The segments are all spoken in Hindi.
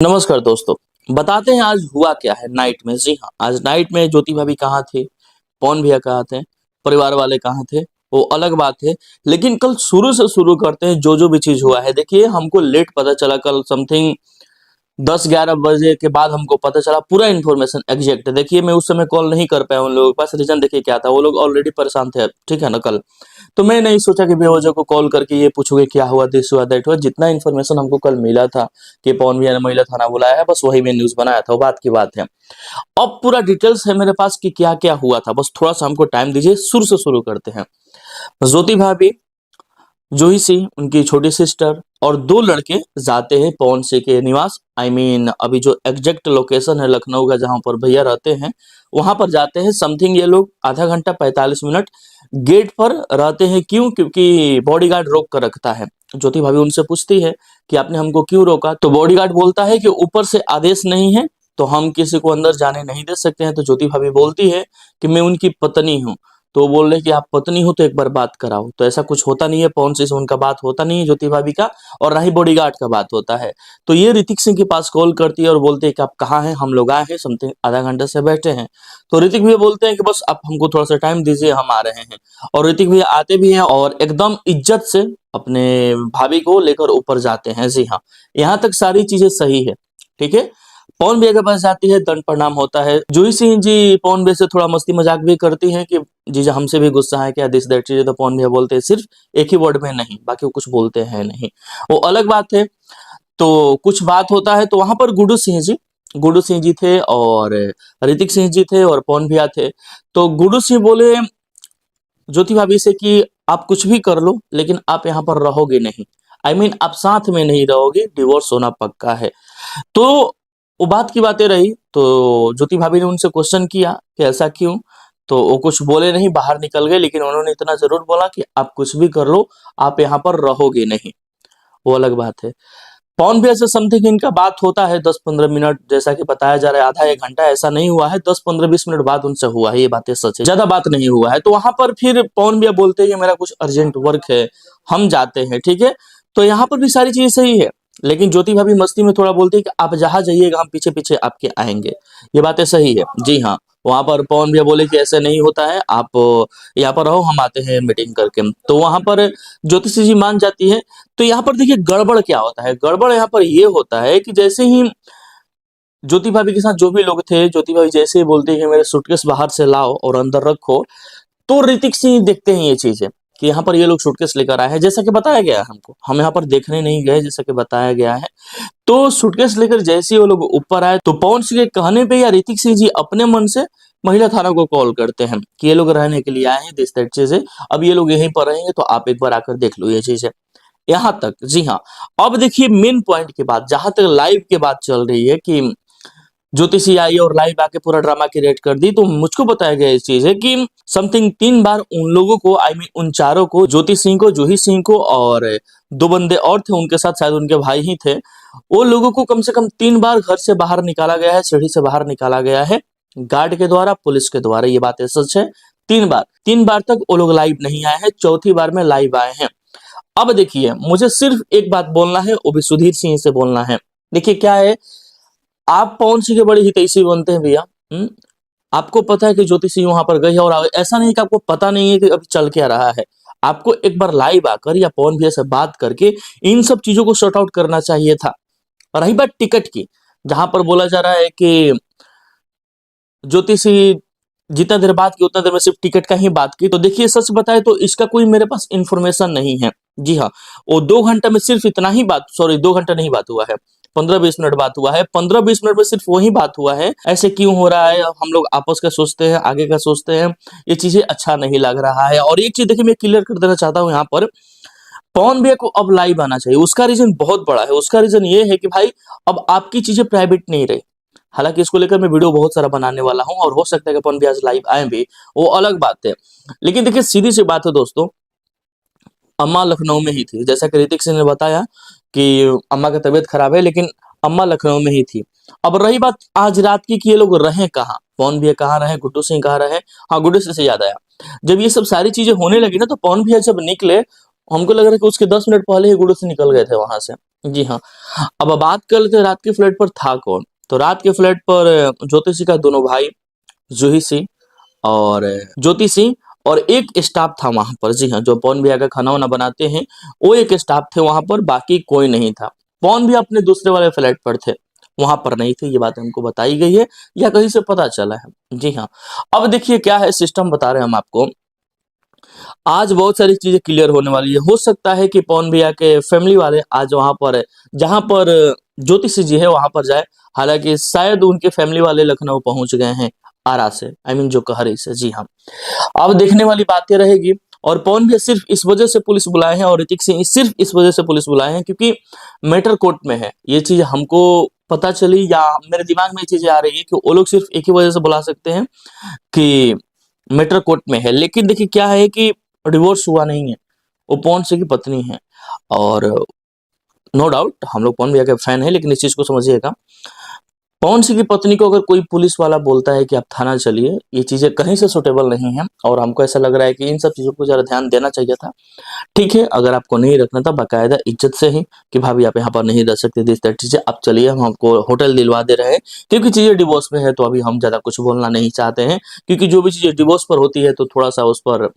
नमस्कार दोस्तों। बताते हैं आज हुआ क्या है नाइट में। जी हाँ, आज नाइट में ज्योति भाभी कहाँ थे, पवन भैया कहाँ थे, परिवार वाले कहाँ थे, वो अलग बात है। लेकिन कल शुरू से शुरू करते हैं जो भी चीज हुआ है। देखिए, हमको लेट पता चला, कल समथिंग 10-11 बजे के बाद हमको पता चला पूरा इन्फॉर्मेशन एग्जैक्ट। देखिए, मैं उस समय कॉल नहीं कर पाया उन लोगों के पास। रीजन देखिए क्या था, वो लोग ऑलरेडी परेशान थे, ठीक है ना। कल तो मैं नहीं सोचा कि बेवजह को कॉल करके ये पूछोगे क्या हुआ, दिस हुआ दैट हुआ। जितना इन्फॉर्मेशन हमको कल मिला था कि पवन भैया ने महिला थाना बुलाया है, बस वही मैं न्यूज बनाया था, वो बात की बात है। अब पूरा डिटेल्स है मेरे पास कि क्या क्या हुआ था। बस थोड़ा सा हमको टाइम दीजिए, शुरू से शुरू करते हैं। ज्योति भाभी, जूही सिंह उनकी छोटी सिस्टर और दो लड़के जाते हैं पवन सिंह के निवास। अभी जो एग्जैक्ट लोकेशन है लखनऊ का, जहां पर भैया रहते हैं, वहां पर जाते हैं। समथिंग ये लोग आधा घंटा 45 मिनट गेट पर रहते हैं। क्यों? क्योंकि बॉडीगार्ड रोक कर रखता है। ज्योति भाभी उनसे पूछती है कि आपने हमको क्यों रोका, तो बॉडीगार्ड बोलता है कि ऊपर से आदेश नहीं है तो हम किसी को अंदर जाने नहीं दे सकते हैं। तो ज्योति भाभी बोलती है कि मैं उनकी पत्नी हूँ। तो वो बोल रहे कि आप पत्नी हो तो एक बार बात कराओ। तो ऐसा कुछ होता नहीं है, पवन सिंह से उनका बात होता नहीं है ज्योति भाभी का, और ना ही बॉडीगार्ड का बात होता है। तो ये ऋतिक सिंह के पास कॉल करती है और बोलते हैं कि आप कहाँ हैं, हम लोग आए हैं, समथिंग आधा घंटे से बैठे हैं। तो ऋतिक भैया बोलते हैं कि बस आप हमको थोड़ा सा टाइम दीजिए, हम आ रहे हैं। और ऋतिक भैया आते भी हैं और एकदम इज्जत से अपने भाभी को लेकर ऊपर जाते हैं। जी हाँ, यहाँ तक सारी चीजें सही है, ठीक है। पवन भैया के पास जाती है, दंड प्रणाम होता है। जूही सिंह जी पवन भैया से थोड़ा मस्ती मजाक भी करती हैं कि जीजा हमसे भी गुस्सा है क्या, दिस दैट चीजें। तो पवन भैया बोलते हैं सिर्फ एक ही वर्ड में नहीं, बाकी वो कुछ बोलते हैं नहीं, वो अलग बात है। तो कुछ बात होता है तो वहां पर गुड्डू सिंह जी थे और ऋतिक सिंह जी थे और पवन भैया थे। तो गुड्डू सिंह बोले ज्योति भाभी से कि आप कुछ भी कर लो लेकिन आप यहाँ पर रहोगे नहीं। आप साथ में नहीं रहोगे, डिवोर्स होना पक्का है। तो वो बात की बातें रही। तो ज्योति भाभी ने उनसे क्वेश्चन किया कि ऐसा क्यों। तो वो कुछ बोले नहीं, बाहर निकल गए। लेकिन उन्होंने इतना जरूर बोला कि आप कुछ भी कर लो, आप यहाँ पर रहोगे नहीं, वो अलग बात है। पवन भैया से समथिंग इनका बात होता है 10-15 मिनट, जैसा कि बताया जा रहा है आधा एक घंटा ऐसा नहीं हुआ है, 10-15-20 मिनट बाद उनसे हुआ है, ये बातें सच है, ज्यादा बात नहीं हुआ है। तो वहां पर फिर पवन भैया बोलते हैं कि मेरा कुछ अर्जेंट वर्क है, हम जाते हैं, ठीक है। तो यहाँ पर भी सारी चीजें सही है। लेकिन ज्योति भाभी मस्ती में थोड़ा बोलती है कि आप जहां जाइएगा हम पीछे पीछे आपके आएंगे, ये बातें सही है। जी हाँ, वहां पर पवन भैया बोले कि ऐसे नहीं होता है, आप यहाँ पर रहो, हम आते हैं मीटिंग करके। तो वहां पर ज्योति जी मान जाती है। तो यहाँ पर देखिए गड़बड़ क्या होता है। गड़बड़ यहाँ पर ये होता है कि जैसे ही ज्योति भाभी के साथ जो भी लोग थे, ज्योति भाभी जैसे ही बोलते हैं कि मेरे सूटकेस बाहर से लाओ और अंदर रखो, तो ऋतिक सिंह देखते हैं ये चीजें कि यहाँ पर ये लोग सूटकेस लेकर आए हैं, जैसा कि बताया गया है हमको। हम यहाँ पर देखने नहीं गए, जैसा कि बताया गया है। तो सूटकेस लेकर जैसे ही वो लोग ऊपर आए, तो पवन सिंह के कहने पे या ऋतिक सिंह जी अपने मन से महिला थाना को कॉल करते हैं कि ये लोग रहने के लिए आए हैं, दिस दैट चीजें, अब ये लोग यहीं पर रहेंगे, तो आप एक बार आकर देख लो ये चीजें। यहाँ तक। जी हाँ, अब देखिए मेन पॉइंट की बात, जहां तक लाइव की बात चल रही है कि ज्योतिषी आई और लाइव आके पूरा ड्रामा क्रिएट कर दी। तो मुझको बताया गया इस चीज है कि समथिंग 3 बार उन लोगों को, उन चारों को, ज्योति सिंह को, जूही सिंह को और 2 बंदे और थे उनके साथ, शायद उनके भाई ही थे, वो लोगों को कम से कम 3 बार घर से बाहर निकाला गया है, सीढ़ी से बाहर निकाला गया है, गार्ड के द्वारा, पुलिस के द्वारा। ये बातें सच है। 3 बार तक वो लोग लाइव नहीं आए हैं, चौथी बार में लाइव आए हैं। अब देखिए, मुझे सिर्फ एक बात बोलना है, वो भी सुधीर सिंह से बोलना है। देखिए क्या है, आप पवन सिंह के बड़े हितैषी बनते हैं भैया। आपको पता है कि ज्योति सिंह वहां पर गई है, और ऐसा नहीं कि आपको पता नहीं है कि अभी चल क्या रहा है। आपको एक बार लाइव आकर या पवन भैया से बात करके इन सब चीजों को सॉर्ट आउट करना चाहिए था। रही बात टिकट की, जहां पर बोला जा रहा है कि ज्योति सिंह जितना देर बात की उतना देर में सिर्फ टिकट का ही बात की, तो देखिए सच बताए तो इसका कोई मेरे पास इंफॉर्मेशन नहीं है। जी हाँ, वो 2 घंटे में सिर्फ इतना ही बात, सॉरी 2 घंटा नहीं बात हुआ है, 15-20 मिनट बात हुआ है। 15-20 मिनट में सिर्फ वही बात हुआ है। ऐसे क्यों हो रहा है, हम लोग आपस का सोचते हैं, आगे का सोचते हैं, ये चीजें अच्छा नहीं लग रहा है। और एक चीज देखिए मैं क्लियर कर देना चाहता हूँ यहाँ पर, पवन भैया को अब लाइव आना चाहिए। उसका रीजन बहुत बड़ा है। उसका रीजन ये है कि भाई अब आपकी चीजें प्राइवेट नहीं रही। हालांकि इसको लेकर मैं वीडियो बहुत सारा बनाने वाला हूं, और हो सकता है कि पवन भैया आज लाइव आए भी, वो अलग बात है। लेकिन देखिए सीधी सी बात है दोस्तों, अम्मा लखनऊ में ही थी, जैसा कि ऋतिक सिंह ने बताया कि अम्मा की तबीयत खराब है, लेकिन अम्मा लखनऊ में ही थी। अब रही बात आज रात की कि ये लोग रहे कहाँ, पवन भैया कहाँ रहे, गुड्डू सिंह कहाँ रहे। हाँ, गुड्डू सिंह से याद आया, जब ये सब सारी चीजें होने लगी ना, तो पवन भैया जब निकले, हमको लग रहा है कि उसके 10 मिनट पहले ही गुड्डू सिंह निकल गए थे वहां से। जी हाँ। अब बात कर लेते हैं रात के फ्लैट पर था कौन? तो रात के फ्लैट पर ज्योति सिंह का दोनों भाई जूही सिंह और ज्योति सिंह और एक स्टाफ था वहाँ पर। जी हाँ, जो पवन भैया का खाना-वाना बनाते हैं, वो एक स्टाफ थे वहाँ पर, बाकी कोई नहीं था। पवन भी अपने दूसरे वाले फ्लैट पर थे, वहाँ पर नहीं थे, ये बात हमको बताई गई है या कहीं से पता चला है। जी हाँ, अब देखिए क्या है सिस्टम बता रहे हैं हम आपको। आज बहुत सारी चीजें क्लियर होने वाली है। हो सकता है कि पवन भैया के फैमिली वाले आज वहां पर जहां पर ज्योति सिंह जी है वहां पर जाए। हालांकि शायद उनके फैमिली वाले लखनऊ पहुंच गए हैं आरा से, आई मीन जो कहरी से। जी हाँ, अब देखने वाली बातें रहेगी। और पवन भैया सिर्फ इस वजह से पुलिस बुलाए हैं और ऋतिक सिंह सिर्फ इस वजह से पुलिस बुलाए हैं क्योंकि मैटर कोर्ट में है। ये चीज हमको पता चली या मेरे दिमाग में ये चीजें आ रही है कि वो लोग सिर्फ एक ही वजह से बुला सकते हैं कि मैटर कोर्ट में है। लेकिन देखिए क्या है कि डिवोर्स हुआ नहीं है, वो पवन सिंह की पत्नी है। और नो डाउट हम लोग पवन भैया के फैन हैं, लेकिन इस चीज को समझिएगा, पवन सिंह की पत्नी को अगर कोई पुलिस वाला बोलता है कि आप थाना चलिए, ये चीजें कहीं से सुटेबल नहीं है। और हमको ऐसा लग रहा है कि इन सब चीजों को जरा ध्यान देना चाहिए था। ठीक है, अगर आपको नहीं रखना था बाकायदा इज्जत से ही कि भाभी आप यहाँ पर नहीं रह सकते, दिस दैट चीजें, आप चलिए, हम आपको होटल दिलवा दे रहे हैं। क्योंकि चीजें डिवोर्स में है तो अभी हम ज्यादा कुछ बोलना नहीं चाहते हैं, क्योंकि जो भी चीजें डिवोर्स पर होती है तो थोड़ा सा उस पर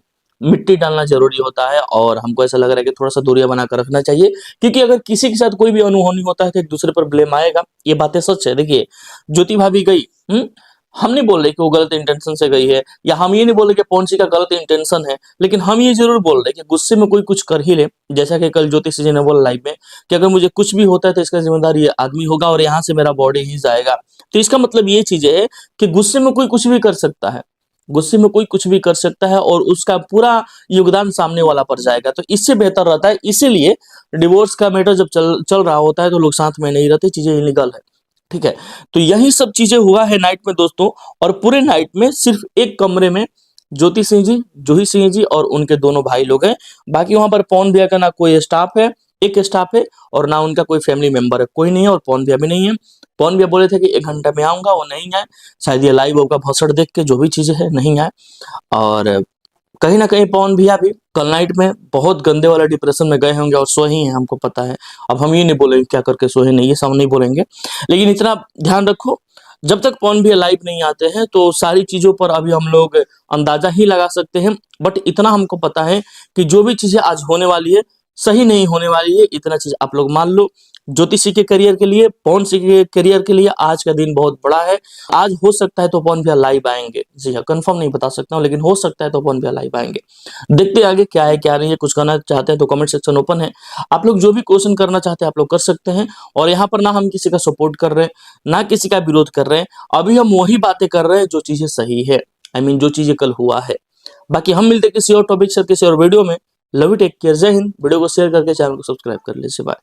मिट्टी डालना जरूरी होता है। और हमको ऐसा लग रहा है कि थोड़ा सा दूरियां बनाकर रखना चाहिए, क्योंकि अगर किसी के साथ कोई भी अनहोनी होता है तो एक दूसरे पर ब्लेम आएगा। ये बातें सच है। देखिए ज्योति भाभी गई, हम नहीं बोल रहे कि वो गलत इंटेंशन से गई है, या हम ये नहीं बोल रहे कि पवन सिंह का गलत इंटेंशन है, लेकिन हम ये जरूर बोल रहे कि गुस्से में कोई कुछ कर ही ले। जैसा कि कल ज्योति सिंह जी ने बोला लाइव में कि अगर मुझे कुछ भी होता है तो इसका जिम्मेदार ये आदमी होगा और यहाँ से मेरा बॉडी ही जाएगा। तो इसका मतलब ये चीज है कि गुस्से में कोई कुछ भी कर सकता है, गुस्से में कोई कुछ भी कर सकता है और उसका पूरा योगदान सामने वाला पर जाएगा। तो इससे बेहतर रहता है, इसीलिए डिवोर्स का मैटर जब चल चल रहा होता है तो लोग साथ में नहीं रहते, चीजें इलीगल है। ठीक है, तो यही सब चीजें हुआ है नाइट में दोस्तों। और पूरे नाइट में सिर्फ एक कमरे में ज्योति सिंह जी, जूही सिंह जी और उनके दोनों भाई लोग हैं। बाकी वहां पर पवन भैया का ना कोई स्टाफ है, एक स्टाफ है, और ना उनका कोई फैमिली मेंबर है, कोई नहीं है, और पवन भैया भी नहीं है। पवन भैया बोले थे कि 1 घंटा में आऊंगा, वो नहीं आए। शायद ये लाइव होगा भसड़ देख के, जो भी चीजें है नहीं आए। और कहीं ना कहीं पवन भैया भी कल नाइट में बहुत गंदे वाला डिप्रेशन में गए होंगे और सोए ही हैं, हमको पता है। अब हम ये नहीं बोलेंगे क्या करके सोए नहीं, ये सब नहीं बोलेंगे, लेकिन इतना ध्यान रखो, जब तक पवन भैया लाइव नहीं आते हैं तो सारी चीजों पर अभी हम लोग अंदाजा ही लगा सकते हैं। बट इतना हमको पता है कि जो भी चीजें आज होने वाली है सही नहीं होने वाली है, इतना चीज आप लोग मान लो। ज्योति सिंह के करियर के लिए, पवन सिंह के करियर के लिए आज का दिन बहुत बड़ा है। आज हो सकता है तो पवन भैया लाइव आएंगे। जी हाँ, कंफर्म नहीं बता सकता हूँ, लेकिन हो सकता है तो पवन भैया लाइव आएंगे। देखते हैं आगे क्या है क्या नहीं है। कुछ कहना चाहते हैं तो कमेंट सेक्शन ओपन है, आप लोग जो भी क्वेश्चन करना चाहते हैं आप लोग कर सकते हैं। और यहाँ पर ना हम किसी का सपोर्ट कर रहे हैं ना किसी का विरोध कर रहे हैं, अभी हम वही बातें कर रहे हैं जो चीजें सही है, आई मीन जो चीजें कल हुआ है। बाकी हम मिलते हैं किसी और टॉपिक से किसी और वीडियो में। लव यू, टेक केयर, जय हिंद। वीडियो को शेयर करके चैनल को सब्सक्राइब कर लीजिए। बाय।